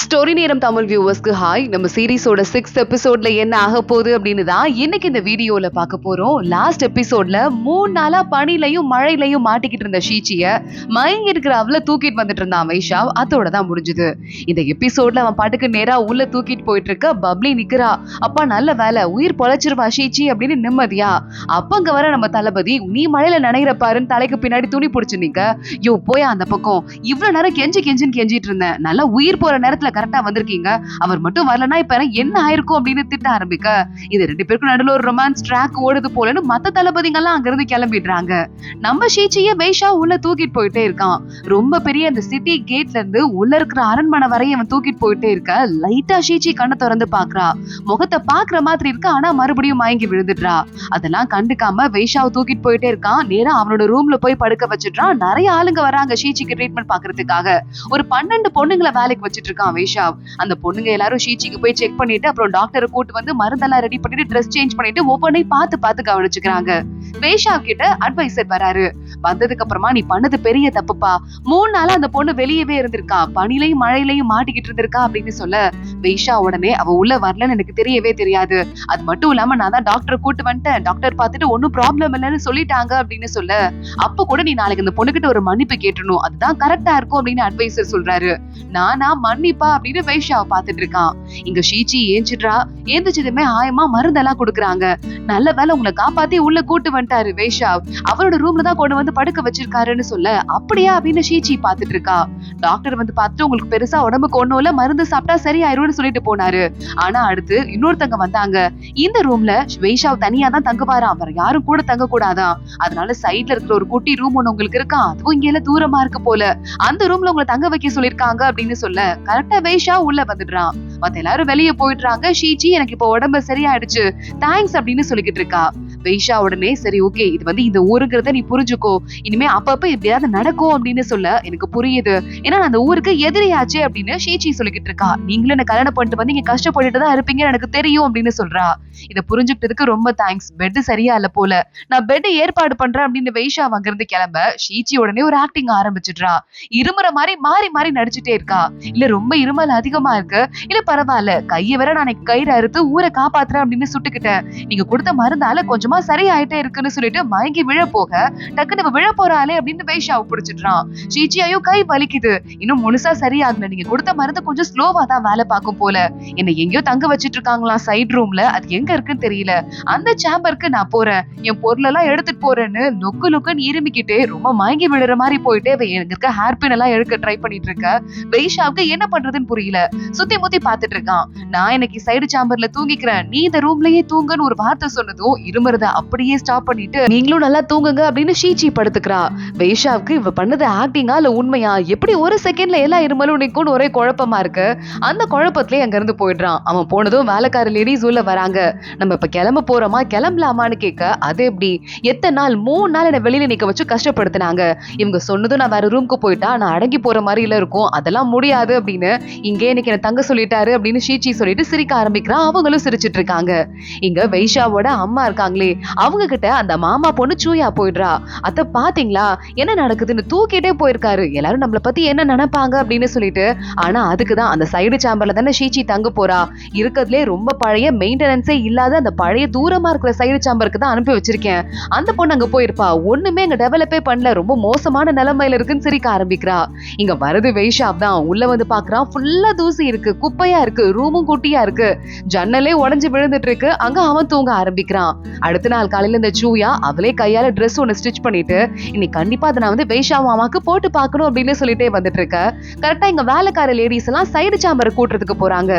Story நேரம் Tamil வியூவர்ஸ்க்கு hi. நம்ம சீரிஸோட 6th எபிசோட்ல என்ன ஆக போகுது அப்படின்னு தான் இன்னைக்கு இந்த வீடியோல பார்க்க போறோம். லாஸ்ட் எபிசோட்ல 3 நாளா பனிலையும் மழையிலையும் மாட்டிக்கிட்டு இருந்த ஷீச்சிய மயங்கி இருக்கிற அவள தூக்கிட்டு வந்துட்டு இருந்தான் வைஷாவ். அதோட தான் முடிஞ்சுது. இந்த எபிசோட்ல அவன் பாட்டுக்கு நேரா உள்ள தூக்கிட்டு போயிட்டு இருக்க பப்ளி நிக்கிறா. அப்பா நல்ல வேலை, உயிர் பொழைச்சிருவா ஷீச்சி அப்படின்னு நிம்மதியா. அப்ப அங்க வர நம்ம தளபதி, நீ மழையில நனைகிற பாருன்னு தலைக்கு பின்னாடி துணி பிடிச்சு நிக்க. யோ போயா அந்த பக்கம், இவ்வளவு நேரம் கெஞ்சின்னு கெஞ்சிட்டு இருந்தேன், நல்லா உயிர் போற நேரத்துல கரெக்டா வந்திருக்கீங்க, அவர் மட்டும் வரலன்னா இப்ப என்ன ஆயிருக்கும் அப்படின்னு திட்ட ஆரம்பிக்க. இது 2 பேருக்கும் நடுவுல ஒரு ரொமான்ஸ் ட்ராக் ஓடுது போலன்னு மத்த தளபதிங்க எல்லாம் அங்க இருந்து கிளம்பிடுறாங்க. நம்ம ஷீச்சிய வைஷா உள்ள தூக்கிட்டு போயிட்டே இருக்கான். ரொம்ப பெரிய அந்த சிட்டி கேட்ல இருந்து உள்ள இருக்கிற அரண்மனை வரையும் அவன் தூக்கிட்டு போயிட்டே இருக்க. லைட்டா ஷீச்சி கண்ணை திறந்து பாக்குறா. முகத்தை பாக்குற மாதிரி இருக்கு, ஆனா மறுபடியும் மயங்கி விழுந்துடுறா. அதெல்லாம் கண்டுக்காம வைஷாவை தூக்கிட்டு போயிட்டே இருக்கான். நேரா அவனோட ரூம்ல போய் படுக்க வச்சிடுறான். நிறைய ஆளுங்க வராங்க ஷீச்சிக்கு ட்ரீட்மெண்ட் பாக்குறதுக்காக. ஒரு 12 பொண்ணுங்களை வேலைக்கு வச்சிட்டு இருக்கான் வைஷாவ். அந்த பொண்ணுங்க எல்லாரும் ஷீச்சிக்கு போய் செக் பண்ணிட்டு அப்புறம் டாக்டரை கூட்டு வந்து மருந்தெல்லாம் ரெடி பண்ணிட்டு ட்ரெஸ் சேஞ்ச் பண்ணிட்டு ஒவ்வொன்றையும் பார்த்து கவனிச்சுக்கிறாங்க. வைஷாவ் கிட்ட அட்வைசர் வராரு. வந்ததுக்கு அப்புறமா, நீ பண்ணது பெரிய தப்புப்பா, 3 நாளா அந்த பொண்ணு வெளியவே இருந்திருக்கா, பனிலையும் மழையிலையும் மாட்டிக்கிட்டு இருந்திருக்கா அப்படின்னு சொல்ல, வைஷா உடனே அவ உள்ள வரலன்னு எனக்கு தெரியவே தெரியாது, அது மட்டும் இல்லாம நான் தான் டாக்டரை கூட்டு வந்துட்டேன், டாக்டர் பார்த்துட்டு ஒன்னும் ப்ராப்ளம் இல்லைன்னு சொல்லிட்டாங்க அப்படின்னு சொல்ல, அப்ப கூட நீ நாளைக்கு அந்த பொண்ணுகிட்ட ஒரு மன்னிப்பு கேட்டணும், அதுதான் கரெக்டா இருக்கும் அப்படின்னு அட்வைசர் சொல்றாரு. நானா மன்னிப்பா அப்படின்னு வைஷாவை பார்த்துட்டு இருக்கான். இங்க ஷீச்சி ஏஞ்சிடுறா. ஏந்திச்சதுமே ஆயமா மருந்தெல்லாம் கொடுக்குறாங்க. நல்ல வேலை உங்களை காப்பாத்தி உள்ள கூட்டு வந்துட்டாரு வைஷாவ், அவரோட ரூம்ல தான் கொண்டு வந்து படுக்க வச்சிருக்காருன்னு சொல்ல, அப்படியா அப்படின்னு ஷீச்சி பார்த்துட்டு இருக்கா. டாக்டர் வந்து பார்த்துட்டு உங்களுக்கு பெருசா உடம்புக்கு ஒண்ணும் இல்ல, மருந்து சாப்பிட்டா சரியாயிரும்னு சொல்லிட்டு போனாரு. ஆனா அடுத்து இன்னொருத்தங்க வந்தாங்க. இந்த ரூம்ல வைஷாவ் தனியா தான் தங்குவாராம், வேற யாரும் கூட தங்க கூடாதான். அதனால சைட்ல இருக்கிற ஒரு குட்டி ரூம் ஒண்ணு உங்களுக்கு இருக்கான், அதுவும் இங்க எல்லாம் தூரமா இருக்கு போல, அந்த ரூம்ல உங்களை தங்க வைக்க சொல்லிருக்காங்க அப்படின்னு சொல்ல, கரெக்டா வைஷா உள்ள வந்துடுறான். மத்த எல்லாரும் வெளியே போயிடுறாங்க. ஷீச்சி எனக்கு இப்போ உடம்பு சரியாயிடுச்சு, தேங்க்ஸ் அப்படின்னு சொல்லிக்கிட்டு இருக்கா. வைஷா உடனே சரி ஓகே, இது வந்து இந்த ஊருங்கிறத நீ புரிஞ்சுக்கோ, இனிமே அப்பப்ப எப்படியாவது நடக்கும் அப்படின்னு சொல்ல, எனக்கு புரியுது, ஏன்னா அந்த ஊருக்கு எதிரியாச்சு அப்படின்னு ஷீச்சி சொல்லிக்கிட்டு இருக்கா. நீங்களும் என்ன கல்யாணம் பண்ணிட்டு வந்து இங்க கஷ்டப்பட்டுட்டு தான் இருப்பீங்கன்னு எனக்கு தெரியும் அப்படின்னு சொல்றா. இதை புரிஞ்சுக்கிட்டதுக்கு ரொம்ப தேங்க்ஸ், பெட் சரியா இல்ல போல, நான் பெட் ஏற்பாடு பண்றேன் அப்படின்னு வைஷா அங்கிருந்து கிளம்ப, ஷீச்சி உடனே ஒரு ஆக்டிங் ஆரம்பிச்சிடுறா. இருமுறை மாதிரி மாறி மாறி நடிச்சுட்டே இருக்கா. இல்ல ரொம்ப இருமல் அதிகமா இருக்கு, இல்ல பரவாயில்ல, கையை வேற நான் கயிறு அறுத்து ஊரை காப்பாத்துறேன் அப்படின்னு சுட்டுக்கிட்டேன், நீங்க கொடுத்த மருந்தால கொஞ்சமா சரியாயிட்டே இருக்குன்னு சொல்லிட்டு மயங்கி விழ போக, டக்குனு விழ போறாளே அப்படின்னு வைஷாவை பிடிச்சிடுறான். ஷீச்சி ஐயோ கை வலிக்குது, இன்னும் முழுசா சரியாகல, நீங்க கொடுத்த மருந்து கொஞ்சம் ஸ்லோவா தான் வேலை பார்க்கும் போல, என்ன எங்கேயோ தங்க வச்சிட்டு இருக்காங்களாம் சைட் ரூம்ல, அது எங்க இருக்குன்னு தெரியல, அந்த சேம்பருக்கு நான் போறேன், என் பொருள் எல்லாம் எடுத்துட்டு போறேன்னு நொக்குன்னு இருமிக்கிட்டே ரொம்ப மயங்கி விழுற மாதிரி போயிட்டு எனக்கு இருக்க ஹேர் பின் எல்லாம் எடுக்க ட்ரை பண்ணிட்டு இருக்க. வைஷாவுக்கு என்ன பண்றதுன்னு புரியல, சுத்தி முத்தி பாத்துட்டு இருக்கான். நான் எனக்கு சைடு சேம்பர்ல தூங்கிக்கிறேன், நீ இந்த ரூம்லயே தூங்குன்னு ஒரு வார்த்தை சொன்னதும் இருமுறத அப்படியே ஸ்டாப் பண்ணிட்டு நீங்களும் நல்லா தூங்குங்க அப்படின்னு ஷீச்சி படுத்துக்கிறா. வைஷாவுக்கு இவ பண்ணது ஆக்டிங்கா இல்ல உண்மையா, எப்படி ஒரு செகண்ட்ல எல்லா இருமலும் நிக்கும்னு ஒரே குழப்பமா இருக்கு. அந்த குழப்பத்திலே அங்க இருந்து போயிடுறான். அவன் போனதும் வேலைக்கார லேடிஸ் உள்ள வராங்க. நம்ம இப்ப கிளம்ப போறோமா, கிளம்பலாமான்னு கேட்க, அது எப்படி, எத்தனை நாள் 3 நாள் என்ன வெளியில நிக்க வச்சு கஷ்டப்படுத்தினாங்க, இவங்க சொன்னதும் நான் வேற ரூம்க்கு போயிட்டா நான் அடங்கி போற மாதிரில இருக்கும், அதெல்லாம் முடியாது அப்படின்னு இங்கே எனக்கு என்ன தங்க சொல்லிட்டாரு அப்படின்னு ஷீச்சி சொல்லிட்டு சிரிக்க ஆரம்பிக்கிறான். அவங்களும் சிரிச்சிட்டு இருக்காங்க. இங்க வைஷாவோட அம்மா இருக்காங்களே, அவங்க கிட்ட அந்த மாமா பொண்ணு சூயா போயிடுறா. அத பாத்தீங்களா என்ன நடக்குதுன்னு, தூக்கிட்டே போயிருக்காரு, எல்லாரும் நம்மள பத்தி என்ன நினைப்பாங்க அப்படின்னு சொல்லிட்டு. ஆனா அதுக்குதான் அந்த சைடு சேம்பர்ல தானே ஷீச்சி தங்க போறா, இருக்கிறதுலே ரொம்ப பழைய மெயின்டெனன்ஸே இல்லாத அந்த பழைய தூரமா இருக்கிற சைடு சேம்பருக்கு தான் அனுப்பி வச்சிருக்கேன், அந்த பொண்ணு அங்க போயிருப்பா, ஒண்ணுமே அங்க டெவலப்பே பண்ணல, ரொம்ப மோசமான நிலைமையில இருக்குன்னு சிரிக்க ஆரம்பிக்கிறா. இங்க வருது வைஷாவ் தான். உள்ள வந்து பாக்குறான், ஃபுல்லா தூசி இருக்கு, குப்பையா இருக்கு, ரூமும் குட்டியா இருக்கு, ஜன்னலே உடைஞ்சு விழுந்துட்டு இருக்கு. அங்க அவன் தூங்க ஆரம்பிக்கிறான். அடுத்த நாள் காலையில இந்த சூயா அவளே கையால ட்ரெஸ் ஒன்னு ஸ்டிச் பண்ணிட்டு, இன்னைக்கு கண்டிப்பா அதை நான் வந்து வைஷா மாமாக்கு போட்டு பாக்கணும் அப்படின்னு சொல்லிட்டே வந்துட்டு இருக்க. கரெக்டா இங்க வேலைக்கார லேடிஸ் எல்லாம் சைடு சேம்பரை கூட்டுறதுக்கு போறாங்க.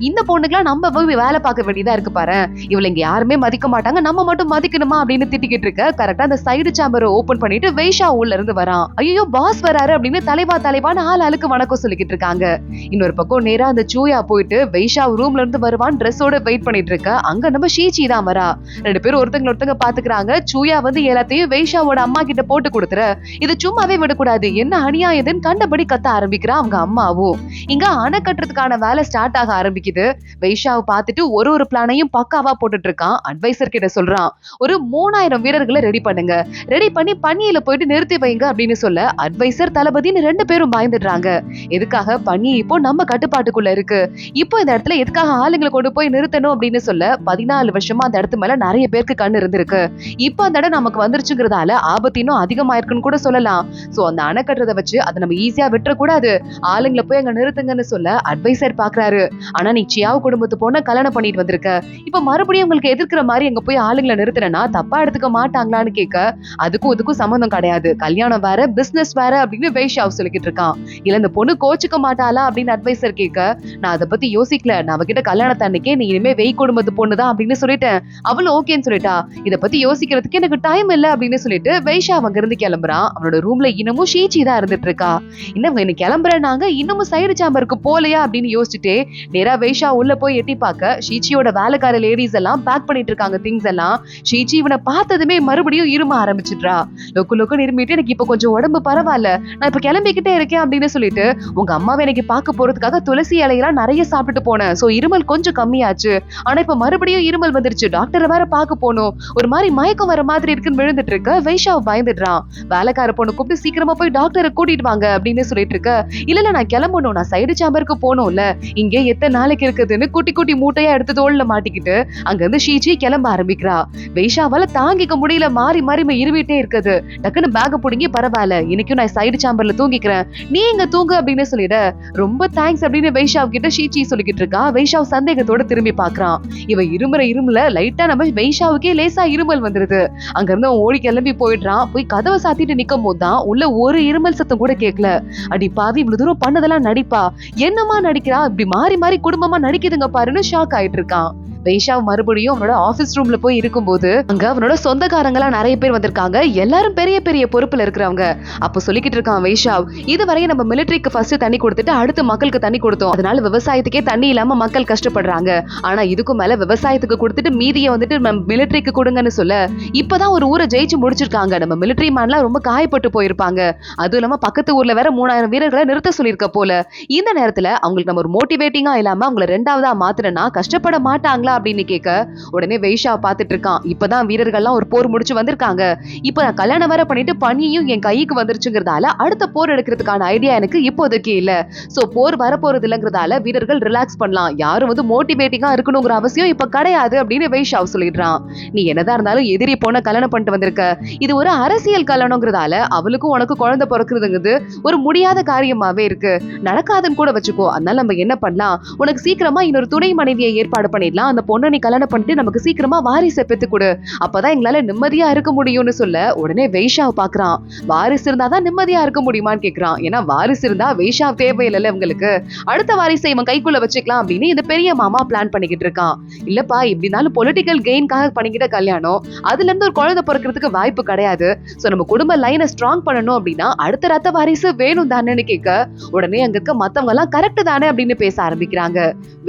இந்த பொண்ணுக்கெல்லாம் நம்ம போய் வேலை பார்க்க வேண்டியதா இருக்கு பாரு, இவளை இங்க யாருமே மதிக்க மாட்டாங்க, நம்ம மட்டும் மதிக்கணுமா அப்படின்னு திட்டிக்கிட்டு இருக்க. கரெக்டா அந்த சைடு சேம்பரை ஓபன் பண்ணிட்டு வைஷா உள்ள இருந்து வரான். ஐயோ பாஸ் வராரு அப்படின்னு தலைவான்னு ஆளுக்கு வணக்கம் சொல்லிக்கிட்டு இருக்காங்க. இன்னொரு பக்கம் நேரா அந்த சூயா போயிட்டு வைஷா ரூம்ல இருந்து வருவான் ட்ரெஸ்ஸோட வெயிட் பண்ணிட்டு இருக்க. அங்க நம்ம ஷீச்சி தான் வரா. 2 பேரும் ஒருத்தங்க பாத்துக்கிறாங்க. சூயா வந்து எல்லாத்தையும் வைஷாவோட அம்மா கிட்ட போட்டு கொடுத்துற, இது சும்மாவே விடக்கூடாது, என்ன அநியாயதுன்னு கண்டபடி கத்த ஆரம்பிக்கிறா அவங்க அம்மாவும். இங்க அணை கட்டுறதுக்கான வேலை ஸ்டார்ட் ஆக ஆரம்பிக்குது. வைஷாவை பார்த்துட்டு ஒரு பிளானையும் பக்காவா போட்டுட்டு இருக்கான். அட்வைசர் கிட்ட சொல்றான், ஒரு 3000 வீரர்களை ரெடி பண்ணுங்க, ரெடி பண்ணி பனியில போயிட்டு நிறுத்தி வைங்க அப்படின்னு சொல்ல அட்வைசர் தளபதினு 2 பேரும் பயந்துடுறாங்க. எதுக்காக? பனி இப்போ நம்ம கட்டுப்பாட்டுக்குள்ள இருக்கு, இப்போ இந்த இடத்துல எதுக்காக ஆளுங்களை கொண்டு போய் நிறுத்தணும் அப்படின்னு சொல்ல 14 வருஷமா அந்த இடத்து மேல நிறைய பேருக்கு கண்ணு இருந்திருக்கு. இப்போ அந்த இடம் நமக்கு வந்துருச்சுங்கிறதால ஆபத்து இன்னும் அதிகமாயிருக்குன்னு கூட சொல்லலாம். சோ அந்த அணை கட்டுறதை வச்சு அதை நம்ம ஈஸியா விட்டுறக்கூடாது, ஆளுங்களை போய் அங்க நிறுத்துங்கன்னு சொல்ல அட்வைசர் பாக்குறாரு. ஆனா நீ சியாவ் குடும்பத்து பொண்ண கல்யாணம் பண்ணிட்டு வந்திருக்க, இப்ப மறுபடியும் உங்களுக்கு எதிர்க்கிற மாதிரி அங்க போய் ஆளுங்களை நிறுத்தினா தப்பா எடுத்துக்க மாட்டாங்களான்னு கேட்க, அதுக்கும் இதுக்கும் சம்பந்தம் கிடையாது, கல்யாணம் வேற பிசினஸ் வேற அப்படின்னு வைஷாவ் சொல்லிக்கிட்டு இருக்கான். இல்ல இந்த பொண்ணு கோச்சுக்க மாட்டாளா அப்படின்னு அட்வைசர் கேட்க, நான் அதை பத்தி யோசிக்கல, நான் அவகிட்ட கல்யாணத்தை அன்னைக்கே நீ இனிமே வெய் குடும்பத்து பொண்ணுதான் அப்படின்னு சொல்லிட்டேன், அவளும் ஓகேன்னு சொல்லிட்டா, இத பத்தி யோசிக்கிறதுக்கு எனக்கு டைம் இல்ல அப்படின்னு சொல்லிட்டு வைஷாவ் அங்க இருந்து கிளம்புறான். அவனோட ரூம்ல இன்னமும் ஷீச்சி தான் இருந்துட்டு இருக்கா. இன்னும் என்ன கிளம்புறேன்னாங்க, இன்னமும் சைடு சாம்பருக்கு போலையா அப்படின்னு யோசிச்சுட்டே நேரா வைஷா உள்ள போய் எட்டி பார்க்க ஷீச்சியோட வேலைக்கார லேடிஸ் எல்லாம் பேக் பண்ணிட்டு இருக்காங்க திங்ஸ் எல்லாம். ஷீச்சி இவனை பார்த்ததுமே மறுபடியும் இரும ஆரம்பிச்சிட்றா. லொக்கு இருமிட்டு, எனக்கு இப்ப கொஞ்சம் உடம்பு பரவாயில்ல, நான் இப்ப கிளம்பிக்கிட்டே இருக்கேன் அப்படின்னு சொல்லிட்டு, உங்க அம்மாவை எனக்கு பார்க்க போறதுக்காக துளசி இலையெல்லாம் நிறைய சாப்பிட்டு போனேன், சோ இருமல் கொஞ்சம் கம்மியாச்சு, ஆனா இப்ப மறுபடியும் இருமல் வந்துருச்சு, டாக்டரை வேற பார்க்க போகணும், ஒரு மாதிரி மயக்கம் வர மாதிரி இருக்குன்னு விழுந்துட்டு இருக்க வைஷாவ் பயந்துடுறான். வேலைக்கார பொண்ணு கூப்பிட்டு சீக்கிரமா போய் டாக்டரை கூட்டிட்டு வாங்க அப்படின்னு சொல்லிட்டு இருக்க, இல்ல நான் கிளம்பணும், நான் சைடு சாம்பருக்கு போகணும்ல, இங்க எத்தனை நாளைக்கு இருக்குதுன்னு குட்டி குட்டி மூட்டையா எடுத்து தோல்ல மாட்டிக்கிட்டு அங்க இருந்து ஷீச்சி கிளம்ப ஆரம்பிக்கிறா. வைஷாவால தாங்கிக்க முடியல, மாறி மாறி இருவிட்டே இருக்குது. டக்குன்னு பேக புடுங்கி, பரவாயில்ல இன்னைக்கும் நான் சைடு சாம்பர்ல தூங்கிக்கிறேன், நீ இங்க தூங்கு அப்படின்னு சொல்லிட, ரொம்ப தேங்க்ஸ் அப்படின்னு வைஷாவ் கிட்ட ஷீச்சி சொல்லிக்கிட்டு இருக்கா. வைஷாவ் சந்தேகத்தோட திரும்பி பாக்குறான். இவ இருமுல லைட்டா நம்ம வைஷாவுக்கே லேசா இருமல் வந்துருது. அங்க இருந்து அவன் ஓடி கிளம்பி போயிடுறான். போய் கதவை சாத்திட்டு நிக்கும் போதுதான் உள்ள ஒரு இருமல் சத்தம் கூட கேட்கல. அடி பாவி, இவ்வளவு தூரம் பண்ணதெல்லாம் நடிப்பா, என்னமா நடிக்கிறா, இப்படி மாறி மாறி குடும்பமா நடிக்குதுங்க பாருன்னு ஷாக் ஆயிட்டு இருக்கான். வைஷாவ் மறுபடியும் அவனோட ஆபீஸ் ரூம்ல போய் இருக்கும்போது அங்க அவனோட சொந்தக்காரங்களா நிறைய பேர் வந்திருக்காங்க, எல்லாரும் பெரிய பெரிய பொறுப்புல இருக்கிறவங்க. அப்ப சொல்லிக்கிட்டு இருக்கான் வைஷாவ், இதுவரைய நம்ம மிலிட்டரிக்கு ஃபர்ஸ்ட் தண்ணி கொடுத்துட்டு அடுத்து மக்களுக்கு தண்ணி கொடுத்தோம், அதனால விவசாயத்துக்கே தண்ணி இல்லாம மக்கள் கஷ்டப்படுறாங்க, ஆனா இதுக்கும் மேல விவசாயத்துக்கு கொடுத்துட்டு மீதியை வந்துட்டு நம்ம மிலிட்டரிக்கு கொடுங்கன்னு சொல்ல, இப்பதான் ஒரு ஊரை ஜெயிச்சு முடிச்சிருக்காங்க, நம்ம மிலிட்டரி மேன்லாம் ரொம்ப காயப்பட்டு போயிருப்பாங்க, அதுவும் இல்லாம பக்கத்து ஊர்ல வேற 3000 வீரர்களை நிறுத்த சொல்லியிருக்க போல, இந்த நேரத்துல அவங்களுக்கு நம்ம ஒரு மோட்டிவேட்டிங்கா இல்லாம அவங்கள 2வதா மாத்திரனா கஷ்டப்பட மாட்டாங்களா அப்படின்னு கேட்க, உடனே வைஷா பாத்துட்டு இருக்கான். இப்பதான் வீரர்கள்லாம் ஒரு போர் முடிச்சு வந்திருக்காங்க, இப்ப நான் கல்யாணம் வேற பண்ணிட்டு பணியும் என் கைக்கு வந்துருச்சுங்கிறதால அடுத்த போர் எடுக்கிறதுக்கான ஐடியா எனக்கு இப்போதைக்கு இல்ல, சோ போர் வரப்போறது இல்லைங்கிறதால வீரர்கள் ரிலாக்ஸ் பண்ணலாம், யாரும் வந்து மோட்டிவேட்டிங்கா இருக்கணுங்கிற அவசியம் இப்ப கிடையாது அப்படின்னு வைஷா சொல்லிடுறான். நீ என்னதான் இருந்தாலும் எதிரி போன கல்யாணம் பண்ணிட்டு வந்திருக்க, இது ஒரு அரசியல் கல்யாணங்கிறதால அவளுக்கும் உனக்கு குழந்தை பிறக்கிறதுங்கிறது ஒரு முடியாத காரியமாவே இருக்கு, நடக்காதுன்னு கூட வச்சுக்கோ, அதனால நம்ம என்ன பண்ணலாம், உனக்கு சீக்கிரமா இன்னொரு துணை மனைவியை ஏற்பாடு பண்ணிடலாம், அந்த பொண்ணை நீ கல்யாணம் பண்ணிட்டு நமக்கு சீக்கிரமா வாரிசை பெத்து கொடு, அப்பதான் எங்களால நிம்மதியா இருக்க முடியும்னு சொல்ல, உடனே வைஷாவ் பாக்குறான். வாரிசு இருந்தாதான் நிம்மதியா இருக்க முடியுமான்னு கேக்குறான். ஏன்னா வாரிசு இருந்தா வைஷாவ் தேவையில்லை இவங்களுக்கு, அடுத்த வாரிசை இவன் கைக்குள்ள வச்சுக்கலாம் அப்படின்னு இந்த பெரிய மாமா பிளான் பண்ணிக்கிட்டு இருக்கான். இல்லப்பா, இப்படினாலும் பொலிட்டிக்கல் கெயின்காக பண்ணிக்கிட்ட கல்யாணம், அதுல இருந்து ஒரு குழந்தை பிறக்கிறதுக்கு வாய்ப்பு கிடையாது, சோ நம்ம குடும்ப லைனை ஸ்ட்ராங் பண்ணணும் அப்படின்னா அடுத்த ரத்த வாரிசு வேணும் தானேன்னு கேட்க, உடனே அங்க இருக்க மத்தவங்க எல்லாம் கரெக்ட் தானே அப்படின்னு பேச ஆரம்பிக்கிறாங்க.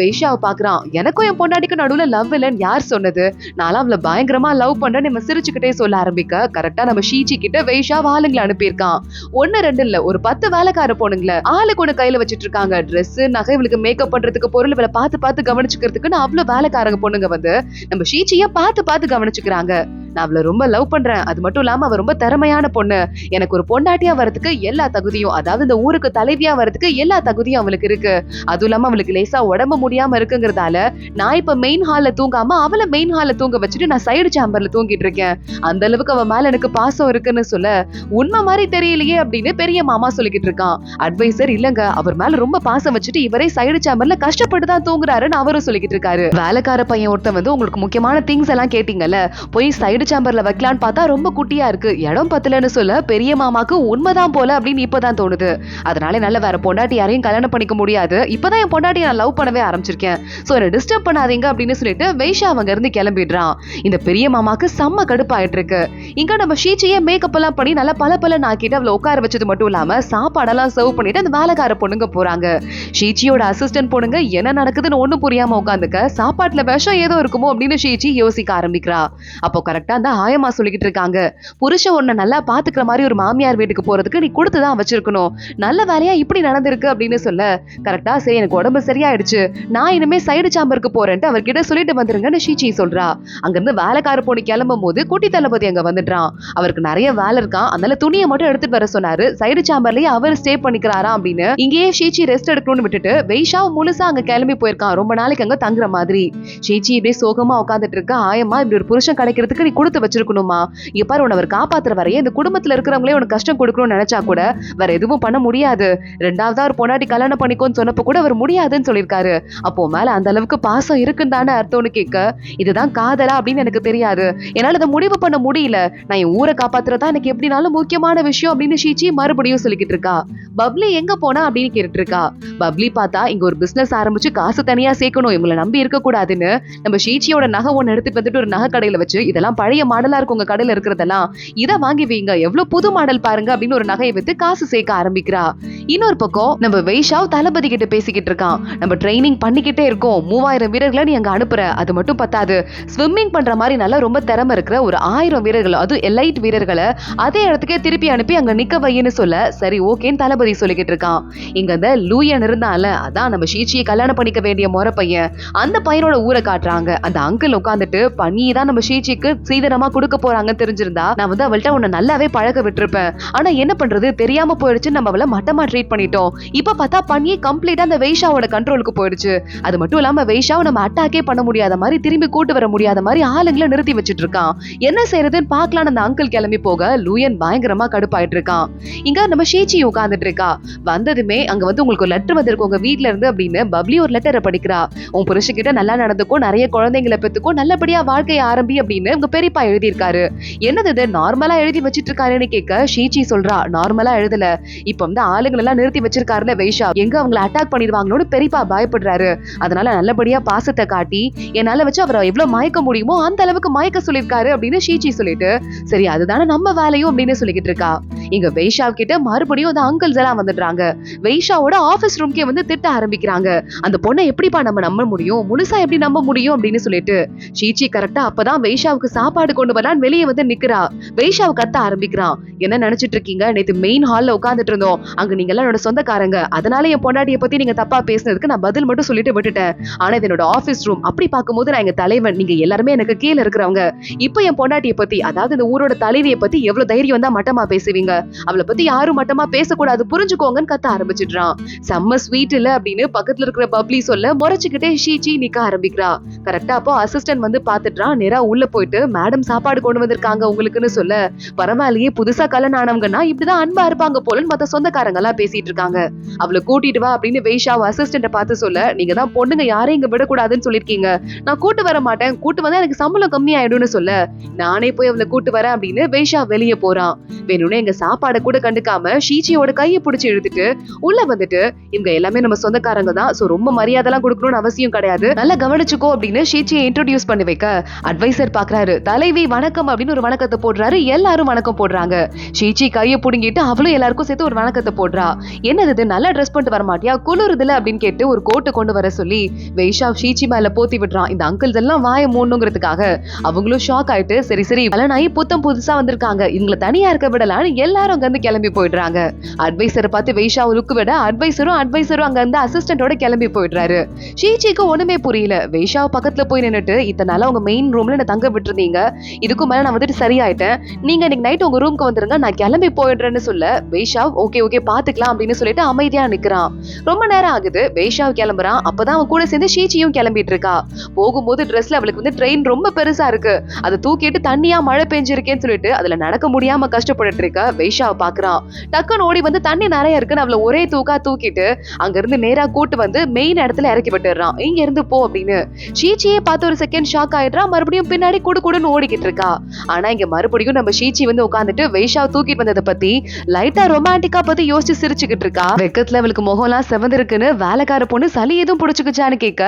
வைஷாவ் பாக்குறான், எனக்கும் என் பொண்டாட்டிக்கு நடுவுல லவ் இல்லன்னு யார் சொன்னது, நான்லாம் அவளை பயங்கரமா லவ் பண்றேன்னு நம்ம சிரிச்சுக்கிட்டே சொல்ல ஆரம்பிக்க, கரெக்டா நம்ம ஷீச்சி கிட்ட வைஷாவ் ஆளுங்களை அனுப்பியிருக்கான். 1 2 இல்ல, ஒரு 10 வேலைக்கார பொண்ணுங்கள ஆளுக்கு ஒண்ணு கையில வச்சிட்டு இருக்காங்க, ட்ரெஸ் நகை இவளுக்கு மேக்கப் பண்றதுக்கு பொருள் இவளை பார்த்து கவனிச்சுக்கிறதுக்கு அவ்வளவு வேலைக்காரங்க பொண்ணுங்க வந்து நம்ம ஷீச்சிய பார்த்து கவனிச்சுக்கிறாங்க. நான் அவளை ரொம்ப லவ் பண்றேன், அது மட்டும் இல்லாம அவ ரொம்ப திறமையான பொண்ணு, எனக்கு ஒரு பொண்டாட்டியா வரதுக்கு எல்லா தகுதியும், அதாவது இந்த ஊருக்கு தலைவியா வரதுக்கு எல்லா தகுதியும் அவளுக்கு இருக்கு, அதுவும் இல்லாம அவளுக்கு லேசா உடம்பு முடியாம இருக்குங்கிறதால நான் இப்ப மெயின் ஹால்ல தூங்காம அவளை மெயின் ஹால்ல தூங்க வச்சுட்டு நான் சைடு சாம்பர்ல தூங்கிட்டு இருக்கேன், அந்த அளவுக்கு அவ மேல எனக்கு பாசம் இருக்குன்னு சொல்ல, உண்மை மாதிரி தெரியலையே அப்படின்னு பெரிய மாமா சொல்லிக்கிட்டு இருக்கான். அட்வைசர், இல்லங்க அவர் மேல ரொம்ப பாசம் வச்சுட்டு இவரே சைடு சாம்பர்ல கஷ்டப்பட்டு தான் தூங்குறாருன்னு அவரும் சொல்லிக்கிட்டு இருக்காரு. வேலைக்கார பையன் ஒருத்தன் வந்து உங்களுக்கு முக்கியமான திங்ஸ் எல்லாம் கேட்டீங்கல்ல, போய் சைடு சைடு சாம்பர்ல வைக்கலான்னு பார்த்தா ரொம்ப குட்டியா இருக்கு, இடம் பத்தலன்னு சொல்ல பெரிய மாமாக்கு உண்மைதான் போல அப்படின்னு இப்பதான் தோணுது. அதனால நல்ல வேற பொண்டாட்டி யாரையும் கல்யாணம் பண்ணிக்க முடியாது, இப்பதான் என் பொண்டாட்டி நான் லவ் பண்ணவே ஆரம்பிச்சிருக்கேன், சோ என்ன டிஸ்டர்ப் பண்ணாதீங்க அப்படின்னு சொல்லிட்டு வைஷா அவங்க இருந்து கிளம்பிடுறான். இந்த பெரிய மாமாக்கு செம்ம கடுப்பாயிட்டு இருக்கு. இங்க நம்ம ஷீச்சியே மேக்கப் எல்லாம் பண்ணி நல்லா பல நாக்கிட்டு அவளை உட்கார வச்சது மட்டும் இல்லாம சாப்பாடெல்லாம் சர்வ் பண்ணிட்டு அந்த வேலைக்கார பொண்ணுங்க போறாங்க. ஷீச்சியோட அசிஸ்டன்ட் பொண்ணுங்க என்ன நடக்குதுன்னு ஒண்ணும் புரியாம உட்காந்துக்க சாப்பாட்டுல விஷம் ஏதோ இருக்குமோ அப்படின்னு ஷீச்சி யோசிக்க ஆரம்பிக்கிறா. அப்போ கரெக்டா அந்த ஆயமா சொல்லிக்கிட்டு இருக்காங்க, புருஷன் உன்னை நல்லா பாத்துக்கிற மாதிரி ஒரு மாமியார் வீட்டுக்கு போறதுக்கு நீ கொடுத்துதான் வச்சிருக்கணும், நல்ல வேலையா இப்படி நடந்திருக்கு அப்படின்னு சொல்ல கரெக்டா சரி எனக்கு உடம்பு சரியாயிடுச்சு, நான் இனிமே சைடு சாம்பருக்கு போறேன்ட்டு அவர்கிட்ட சொல்லிட்டு வந்துருங்கன்னு ஷீச்சி சொல்றா. அங்க இருந்து வேலைக்கார பொண்ணு கிளம்பும் போது குட்டி தளபதி அங்க வந்துட்டான். அவருக்கு நிறைய வேலை இருக்கான், அதனால துணியை மட்டும் எடுத்துட்டு வர சொன்னாரு, சைடு சாம்பர்லயே அவர் ஸ்டே பண்ணிக்கிறாரா அப்படின்னு. இங்கேயே ஷீச்சி ரெஸ்ட் எடுக்கணும்னு விட்டுட்டு வைஷா முழுசா அங்க கிளம்பி போயிருக்கான், ரொம்ப நாளைக்கு அங்க தங்குற மாதிரி. ஷீச்சி இப்படியே சோகமா உட்காந்துட்டு இருக்க. ஆயமா இப்படி ஒரு புருஷன் கிடைக்கிறதுக்கு நீ கொடுத்து வச்சிருக்கணுமா, இங்க பாரு உன்னை அவர் காப்பாத்துற வரையே இந்த குடும்பத்துல இருக்கிறவங்களே உனக்கு கஷ்டம் கொடுக்கணும்னு நினைச்சா கூட வேற எதுவும் பண்ண முடியாது, ரெண்டாவதா ஒரு பொண்டாட்டி கல்யாணம் பண்ணிக்கோன்னு சொன்னப்ப கூட அவர் முடியாதுன்னு சொல்லியிருக்காரு, அப்போ மேல அந்த அளவுக்கு பாசம் இருக்குன்னு தானே அர்த்தம்னு கேட்க, இதுதான் காதலா அப்படின்னு எனக்கு தெரியாது, என்னால அதை முடிவு பண்ண முடியல, நான் என் ஊரை காப்பாத்துறதா எனக்கு எப்படினாலும் முக்கியமான விஷயம் அப்படின்னு ஷீச்சி மறுபடியும் சொல்லிக்கிட்டு இருக்கா. பப்ளி எங்க போனா அப்படின்னு கேட்டுட்டு இருக்கா. பப்ளி பார்த்தா இங்க ஒரு பிசினஸ் ஆரம்பிச்சு காசு தனியா சேர்க்கணும், இவங்களை நம்பி இருக்க கூடாதுன்னு நம்ம ஷீச்சியோட நகை ஒண்ணு எடுத்துட்டு வந்துட்டு ஒரு நகை கடையில வச்சு, இதெல்லாம் பழைய மாடலா இருக்கு உங்க கடையில இருக்கிறதெல்லாம், இதை வாங்கி வைங்க, எவ்வளவு புது மாடல் பாருங்க அப்படின்னு ஒரு நகையை வித்து காசு சேர்க்க ஆரம்பிக்கிறா. இன்னொரு பக்கம் நம்ம வைஷாவ் தளபதி கிட்ட பேசிக்கிட்டு இருக்கான், நம்ம ட்ரைனிங் பண்ணிக்கிட்டே இருக்கோம், 3000 வீரர்களை நீ அங்க அனுப்புற, அது மட்டும் பத்தாது, ஸ்விம்மிங் பண்ற மாதிரி நல்லா ரொம்ப திறமை இருக்கிற ஒரு 1000 வீரர்கள், அது எலைட் வீரர்களை அதே இடத்துக்கே திருப்பி அனுப்பி அங்க நிக்க வைன்னு சொல்ல சரி ஓகேன்னு தளபதி சொல்லிக்கிட்டு இருக்கான். இங்க அந்த லூயன் இருந்தால, அதான் நம்ம ஷீச்சியை கல்யாணம் பண்ணிக்க வேண்டிய முறை பையன், அந்த பையனோட ஊரை காட்டுறாங்க. அந்த அங்கிள் உட்காந்துட்டு பண்ணி தான் நம்ம ஷீச்சிக்கு சீதனமா கொடுக்க போறாங்கன்னு தெரிஞ்சிருந்தா நான் வந்து அவள்கிட்ட உன்னை நல்லாவே பழக விட்டுருப்பேன், ஆனா என்ன பண்றது தெரியாம போயிடுச்சு, நம்ம அவளை மட்டமா ட்ரீட் பண்ணிட்டோம், இப்ப பார்த்தா பண்ணி கம்ப்ளீட்டா அந்த வைஷாவோட கண்ட்ரோலுக்கு போயிடுச்சு, அது மட்டும் இல்லாம வைஷாவை நம்ம அட்டாக்கே பண்ண முடியாத மாதிரி திரும்பி கூட்டு வர முடியாத மாதிரி ஆளுங்களை நிறுத்தி வச்சிட்டு இருக்கான், என்ன செய்யறதுன்னு பாக்கலாம். அந்த அங்கிள் கிளம்பி போக லூயன் பயங்கரமா கடுப்பாயிட்டு இருக்கான். இங்க நம்ம ஷீச்சி உட்கார்ந்துட்டு இருக்கா. வந்ததுமே அங்க வந்து உங்களுக்கு ஒரு லெட்டர் வந்திருக்கு உங்க வீட்ல இருந்து அப்படின்னு பப்ளி ஒரு லெட்டரை படிக்கிறா. உன் புருஷன்கிட்ட நல்லா நடந்துக்கும், நிறைய குழந்தைங்களை பெத்துக்கும், நல்லபடியா வாழ்க்கையை ஆரம்பி அப்படின்னு உங்க பெரியப்பா எழுதியிருக்காரு. என்னது இது நார்மலா எழுதி வச்சிட்டு இருக்காருன்னு கேட்க ஷீச்சி சொல்றா, நார்மலா எழுதல, இப்ப வந்து ஆளுங்களை எல்லாம் நிறுத்தி வச்சிருக்காருல வைஷா, எங்க அவங்களை அட்டாக் பண்ணிடுவாங்களோன்னு பெரியப்பா பயப்படுறாரு, அதனால நல்லபடியா பாசத்தை காட்டி என்னால வச்சு அவரை எவ்வளவு மயக்க முடியுமோ அந்த அளவுக்கு மயக்க சொல்லியிருக்காரு அப்படின்னு ஷீச்சி சொல்லிட்டு சரி அதுதானே நம்ம வேலையும் அப்படின்னு சொல்லிக்கிட்டு இருக்கா. இங்க வைஷா கிட்ட மறுபடியும் அந்த அங்கிள்ஸ் எல்லாம் வந்துடுறாங்க. வைஷாவோட ஆபீஸ் ரூம்க்கே வந்து திட்ட ஆரம்பிக்கிறாங்க, அந்த பொண்ணை எப்படிப்பா நம்ம நம்ப முடியும், முழுசா எப்படி நம்ப முடியும் அப்படின்னு சொல்லிட்டு. ஷீச்சி கரெக்டா அப்பதான் வைஷாவுக்கு சாப்பாடு கொண்டு வரலான்னு வெளியே வந்து நிக்கிறா. வைஷாவை கத்த ஆரம்பிக்கிறான், என்ன நினைச்சிட்டு இருக்கீங்க, நேத்து மெயின் ஹால்ல உட்கார்ந்துட்டு இருந்தோம், அங்க நீங்க எல்லாம் என்னோட சொந்தக்காரங்க, அதனால என் பொண்டாட்டிய பத்தி நீங்க தப்பா பேசினதுக்கு நான் பதில் மட்டும் சொல்லிட்டு விட்டுட்டேன், ஆனா இது என்னோட ஆபீஸ் ரூம், அப்படி பார்க்கும்போது நான் எங்க தலைவன், நீங்க எல்லாருமே எனக்கு கீழே இருக்கிறவங்க, இப்ப என் பொண்டாட்டிய பத்தி அதாவது இந்த ஊரோட தலைவியை பத்தி எவ்வளவு தைரியம் தான் மட்டமா பேசுவீங்க, அவளை பத்தி யாரும் மட்டமா பேசக்கூடாது புரிஞ்சுக்கோங்கன்னு கத்த ஆரம்பிச்சிடுறான். செம்ம ஸ்வீட் இல்ல அப்படின்னு பக்கத்துல இருக்கிற பப்ளி சொல்ல முறைச்சுக்கிட்டே ஷீச்சி நிக்க ஆரம்பிக்கிறா. கரெக்டா அப்போ அசிஸ்டன்ட் வந்து பாத்துட்டான், நேரா உள்ள போயிட்டு மேடம் சாப்பாடு கொண்டு வந்திருக்காங்க உங்களுக்குன்னு சொல்ல, பரவாயில்லையே புதுசா கல்யாணம் ஆனவங்கன்னா இப்படிதான் அன்பா இருப்பாங்க போலன்னு மத்த சொந்தக்காரங்க எல்லாம் பேசிட்டு இருக்காங்க, அவளை கூட்டிட்டு வா அப்படின்னு வைஷாவ அசிஸ்டன்ட பார்த்து சொல்ல, நீங்க தான் பொண்ணுங்க யாரையும் இங்க விடக்கூடாதுன்னு சொல்லிருக்கீங்க, நான் கூட்டு வர மாட்டேன், கூட்டு வந்தா எனக்கு சம்பளம் கம்மி ஆயிடும்னு சொல்ல, நானே போய் அவளை கூட்டு வரேன் அப்படின்னு வைஷா வெளியே போறான். வேணும்னே எங்க சாப்பாடை கூட கண்டுக்காம ஷீச்சியோட கையை பிடிச்சி இழுத்துட்டு உள்ள வந்துட்டு, இவங்க எல்லாமே நம்ம சொந்தக்காரங்க தான், சோ ரொம்ப மரியாதை எல்லாம் கொடுக்கணும்னு அவசியம் கிடையாது, நல்லா கவனிச்சுக்கோ அப்படின்னு ஷீச்சியை இன்ட்ரோடியூஸ் பண்ணி வைக்க அட்வைசர் பாக்குறாரு. தலைவி வணக்கம் அப்படின்னு ஒரு வணக்கத்தை போடுறாரு, எல்லாரும் வணக்கம் போடுறாங்க. ஷீச்சி கையை புடுங்கிட்டு அவளும் எல்லாருக்கும் சேர்த்து ஒரு வணக்கத்தை போடுறா. என்னது நல்லா ட்ரெஸ் பண்ணிட்டு வர மாட்டியா, குளிருதுல அப்படின்னு கேட்டு ஒரு கோட்டை கொண்டு வர சொல்லி வைஷா ஷீச்சி மேல போத்தி விடுறான். இந்த அங்கிள்ஸ் எல்லாம் வாய மூடணுங்கிறதுக்காக அவங்களும் ஷாக் ஆயிட்டு சரி சரி பலனாயி புத்தம் புதுசா வந்திருக்காங்க, இவங்களை தனியா இருக்க விடலான்னு எல்லாரும் அங்க இருந்து கிளம்பி போயிடுறாங்க. அட்வைசரை பார்த்து வைஷா லுக்கு விட அட்வைசரும் அங்க இருந்து அசிஸ்டன்டோட கிளம்பி போயிடுறாரு. ஷீச்சிக்கு ஒண்ணுமே புரியல. வைஷா பக்கத்துல போய் நின்னுட்டு, இத்தனால உங்க மெயின் ரூம்ல என்ன தங்க விட்டுருந்தீங்க, இதுக்கும் மேல நான் வந்துட்டு சரியாயிட்டேன், நீங்க இன்னைக்கு நைட் உங்க ரூம்க்கு வந்துருங்க, நான் கிளம்பி போயிடுறேன்னு சொல்ல வைஷா ஓகே ஓகே பாத்துக்கலாம் அப்படின்னு சொல்லிட்டு அமைதியா நிக்கிறான். ரொம்ப நேரம் ஆகுது, வைஷா கிளம்புறான். அப்பதான் அவன் கூட சேர்ந்து ஷீச்சியும் கிளம்பிட்டு இருக்கா. போகும்போது ட்ரெஸ்ல அவளுக்கு வந்து ட்ரெயின் ரொம்ப பெருசா இருக்கு, அதை தூக்கிட்டு தண்ணியா மழை பெஞ்சிருக்கேன்னு சொல்லிட்டு அதுல நடக்க முடியாம கஷ்டப்பட்டு இருக்க. வைஷாவை பாக்குறான். டக்குன்னு ஓடி வந்து தண்ணி நிறைய இருக்குன்னு அவளை ஒரே தூக்கிட்டு அங்க இருந்து நேரா கூட்டு வந்து மெயின் இடத்துல இறக்கி விட்டுறான். இங்க இருந்து போ அப்படின்னு. ஷீச்சியே பார்த்து ஒரு செகண்ட் ஷாக் ஆயிடுறா. மறுபடியும் பின்னாடி குடுன்னு ஓடிக்கிட்டு இருக்கா. ஆனா இங்க மறுபடியும் நம்ம ஷீச்சி வந்து உட்காந்துட்டு வைஷாவை தூக்கிட்டு வந்ததை பத்தி லைட்டா ரொமான்டிக்கா பத்தி யோசிச்சு சிரிச்சுக்கிட்டு இருக்கா. வெக்கத்துல அவளுக்கு முகம்லாம் செவந்திருக்குன்னு வேலைக்கார பொண்ணு சளி எதுவும் புடிச்சுக்குச்சான்னு கேட்க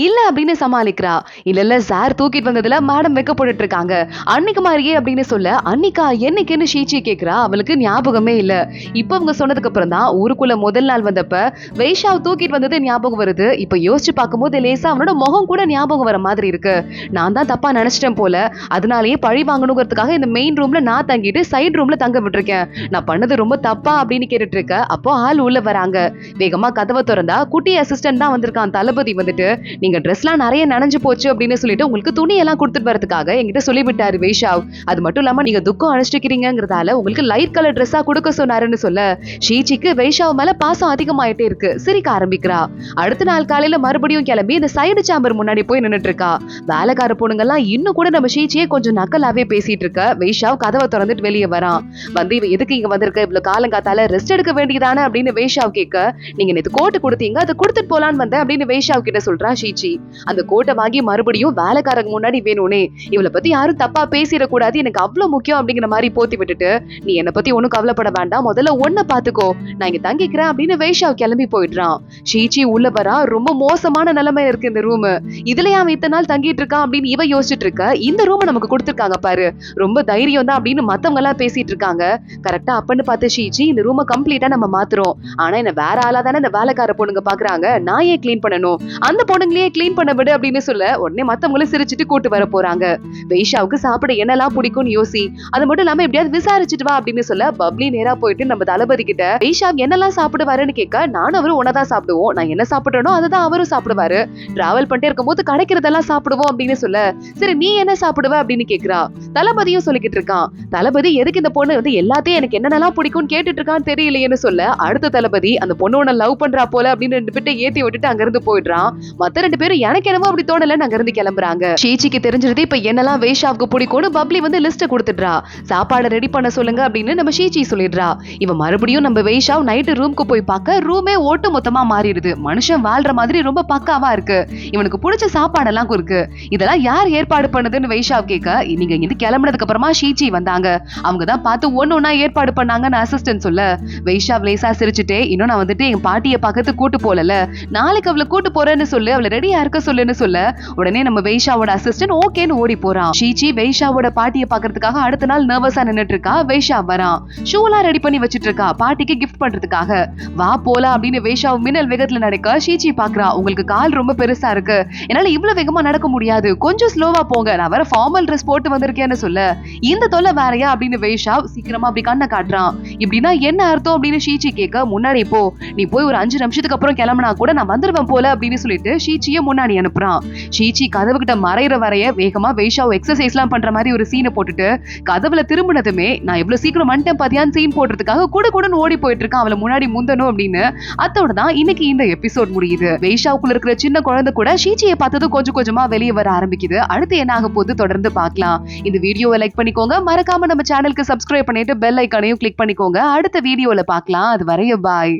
இல்ல அப்படின்னு சமாளிக்கிறா. இல்ல சார் தூக்கிட்டு வந்ததுல மேடம் வெக்க போட்டுட்டு இருக்காங்க அன்னைக்கு மாதிரியே அப்படின்னு சொல்ல அன்னிக்கா என்னைக்குன்னு ஷீச்சி கேக்குறா. அவளுக்கு ஞாபகமே இல்ல. இப்ப அவங்க சொன்னதுக்கு அப்புறம் தான் ஊருக்குள்ள முதல் நாள் வந்தப்ப வைஷாவை தூக்கிட்டு வந்தது ஞாபகம் வருது. இப்ப யோசிச்சு பார்க்கும்போது லேசா அவனோட முகம் கூட ஞாபகம் வர மாதிரி இருக்கு. நான் தான் தப்பா நினைச்சிட்டேன் போல. அதனாலேயே பழி வாங்கணுங்கிறதுக்காக இந்த மெயின் ரூம்ல நான் தங்கிட்டு சைடு ரூம்ல தங்க விட்டுருக்கேன். நான் பண்ணது ரொம்ப தப்பா அப்படின்னு கேட்டுட்டு இருக்க. அப்போ ஆள் உள்ள வராங்க. வேகமா கதவை திறந்தா குட்டி அசிஸ்டன்ட் தான் வந்திருக்கான். தளபதி வந்துட்டு நீங்க ட்ரெஸ்லாம் நிறைய நனைஞ்சு போச்சு அப்படின்னு சொல்லிட்டு உங்களுக்கு துணி எல்லாம் கொடுத்துட்டு வரதுக்காக என்கிட்ட சொல்லிவிட்டாரு வைஷாவ். அது மட்டும் இல்லாம நீங்க துக்கம் அனுஷ்டிக்கிறீங்கிறதால உங்களுக்கு லைட் கலர் ட்ரெஸ்ஸா கொடுக்க சொன்னாருன்னு சொல்ல ஷீச்சிக்கு வைஷாவ் மேல பாசம் அதிகமாயிட்டே இருக்கு. சிரிக்க ஆரம்பிக்கிறா. அடுத்த நாள் காலையில மறுபடியும் கிளம்பி இந்த சைடு சாம்பர் முன்னாடி போய் நின்னுட்டு இருக்கா. வேலைக்கார பொண்ணுங்க எல்லாம் இன்னும் கூட நம்ம ஷீச்சியே கொஞ்சம் நக்கலாவே பேசிட்டு இருக்க. வைஷாவ் கதவை திறந்துட்டு வெளியே வரான். வந்து இவ எதுக்கு இங்க வந்திருக்க, இவ்வளவு காலங்காத்தால ரெஸ்ட் எடுக்க வேண்டியதானே அப்படின்னு வைஷாவ் கேட்க நீங்க நேத்து கோட்டு கொடுத்தீங்க அதை கொடுத்துட்டு போலான்னு வந்தேன் அப்படின்னு வைஷாவ் கிட்ட சொல்றா ஷீச்சி. அந்த கோட்டை வாங்கி மறுபடியும் வேலைக்காரங்க முன்னாடி வேணும்னே இவளை பத்தி யாரும் தப்பா பேசிடக்கூடாது எனக்கு அவ்வளவு முக்கியம் அப்படிங்கிற மாதிரி போத்தி விட்டுட்டு நீ என்னை பத்தி ஒன்னும் கவலைப்பட வேண்டாம், முதல்ல ஒன்ன பாத்துக்கோ, நான் இங்க தங்கிக்கிறேன் அப்படின்னு வைஷாவ் கிளம்பி போயிடுறான். ஷீச்சி உள்ள வரா. ரொம்ப மோசமான நிலைமை இருக்கு இந்த ரூம். இதுலயே அவன் இத்தனை நாள் தங்கிட்டு இருக்கான் அப்படின்னு இவ யோசிச்சுட்டு இருக்க. இந்த ரூம் நமக்கு கொடுத்திருக்காங்க பாரு, ரொம்ப தைரியம் தான் அப்படின்னு மத்தவங்க எல்லாம் பேசிட்டு இருக்காங்க. கரெக்டா அப்பன்னு பார்த்து ஷீச்சி இந்த ரூமை கம்ப்ளீட்டா நம்ம மாத்துறோம். ஆனா என்ன வேற ஆளா தானே இந்த வேலைக்கார பொண்ணுங்க பாக்குறாங்க, நான் ஏன் கிளீன் பண்ணணும், அந்த பொண்ணுங்களே கிளீன் பண்ண விடு அப்படின்னு சொல்ல உடனே மத்தவங்களும் சிரிச்சுட்டு கூட்டு வர போறாங்க. வைஷாவுக்கு சாப்பிட என்னெல்லாம் பிடிக்கும்னு யோசி, அது மட்டும் இல்லாம எப்படியாவது விசாரிச்சுட்டு வா அப்படின்னு சொல்ல பப்ளி நேரா போயிட்டு நம்ம தளபதி கிட்ட வைஷாவ் என்னெல்லாம் சாப்பிடுவாருன்னு கேட்க நானும் அவரும் ஒன்னதான் சாப்பிடுவோம், நான் என்ன சாப்பிடுறனோ அதுதான் அவரும் சாப்பிடுவாரு, டிராவல் பண்ணிட்டே இருக்கும் போது கிடைக்கிறதெல்லாம் சாப்பிடுவோம் அப்படின்னு சொல்ல சரி நீ என்ன சாப்பிடுவ அப்படின்னு கேக்குறா. தளபதியும் சொல்லிக்கிட்டு இருக்கான். தளபதி எதுக்கு இந்த பொண்ணு வந்து எல்லாத்தையும் எனக்கு என்னெல்லாம் பிடிக்கும்னு கேட்டுட்டு இருக்கான்னு தெரியலையேன்னு சொல்ல அடுத்த தளபதி அந்த பொண்ணு உன்னை லவ் பண்றா போல அப்படின்னு 2 பேர்ட்ட ஏத்தி விட்டுட்டு அங்க இருந்து போயிடுறான். மத்த 2 பேரும் எனக்கு என்னவோ அப்படி தோணலன்னு அங்க இருந்து கிளம்புறாங்க. ஷீச்சிக்கு தெரிஞ்சிருது இப்ப என்னெல்லாம் வைஷாவுக்கு பிடிக்கும்னு பப்ளி வந்து லிஸ்ட் கொடுத்துடுறா. சாப்பாடு ரெடி பண்ண சொல்லுங்க அப்படின்னு நம்ம ஷீச்சி சொல்லிடுறா. இவன் மறுபடியும் நம்ம வைஷாவ் நைட்டு ரூம்க்கு போய் பார்க்க ரூமே ஓட்டு மொத்தமா மாறிடுது. மனுஷன் வாழ்ற மாதிரி ரொம்ப பக்காவா இருக்கு. இவனுக்கு பிடிச்ச சாப்பாடெல்லாம் இருக்கு. இதெல்லாம் யார் ஏற்பாடு பண்ணதுன்னு வைஷாவ் கேட்க நீங்க இங்க கிளம்பினதுக்கு அப்புறமா ஷீச்சி வந்தாங்க, அவங்க தான் பார்த்து ஒன்னொன்னா ஏற்பாடு பண்ணாங்கன்னு அசிஸ்டன்ட் சொல்ல வைஷாவ் லேசா சிரிச்சுட்டே இன்னும் நான் வந்துட்டு என் பாட்டியை பக்கத்து கூட்டு போலல, நாளைக்கு அவளை கூட்டு போறேன்னு சொல்லு, அவளை ரெடியா இருக்க சொல்லுன்னு சொல்ல உடனே நம்ம வைஷாவோட அசிஸ்டன்ட் ஓகேன்னு ஓடி போறான். ஷீச்சி வைஷாவோட பாட்டியை பாக்குறதுக்காக அடுத்த நாள் நர்வஸா நின்னுட்டு இருக்கா. வைஷா வரான். ஷூலாம் ரெடி பண்ணி வச்சிட்டு இருக்கா பாட்டிக்கு கிஃப்ட் பண்றதுக்காக. வா போலாம் அப்படின்னு வைஷாவ் மின்னல் வேகத்துல நடக்க ஷீச்சி பாக்குறா. உங்களுக்கு கால் ரொம்ப பெருசா இருக்கு, என்னால இவ்வளவு வேகமா நடக்க முடியாது, கொஞ்சம் ஸ்லோவா போங்க, நான் வேற ஃபார்மல் ட்ரெஸ் போட்டு வந்திருக்கேன்னு சொல்ல இந்த தொல்லை வேறையா அப்படின்னு வைஷாவ் சீக்கிரமா அப்படி கண்ணை காட்டுறான். இப்படின்னா என்ன அர்த்தம் அப்படின்னு ஷீச்சி கேட்க முன்னாடி போ, நீ போய் ஒரு 5 நிமிஷத்துக்கு அப்புறம் கிளம்பினா கூட நான் வந்துருவேன் போல அப்படின்னு சொல்லிட்டு ஷீச்சியை முன்னாடி அனுப்புறான். ஷீச்சி கதவு கிட்ட மறையிற வரைய வேகமா வைஷாவ் எக்ஸசைஸ் எல்லாம் பண்ற மாதிரி ஒரு சீனை போட்டுட்டு கதவுல திரும்பினதுமே நான் எவ்வளவு சீக்கிரம் வந்துட்டேன் பாத்தியான்னு சீன் போடுறதுக்காக கூடன்னு ஓடி போயிட்டு இருக்கான் அவளை முன்னாடி முந்தணும் அப்படின்னு. அதோட தான் இன்னைக்கு இந்த எபிசோட் முடியுது. வைஷாவுக்குள்ள இருக்கிற சின்ன குழந்தை கூட ஷீச்சியை பார்த்தது கொஞ்சம் கொஞ்சமா வெளியே வர ஆரம்பிக்குது. அடுத்து என்ன ஆக போகுது தொடர்ந்து பார்க்கலாம். இந்த வீடியோவை லைக் பண்ணிக்கோங்க, மறக்காம நம்ம சேனலுக்கு சப்ஸ்கிரைப் பண்ணிட்டு பெல் ஐக்கானையும் கிளிக் பண்ணிக்கோங்க. அடுத்த வீடியோல பார்க்கலாம். அது வரைய பாய்.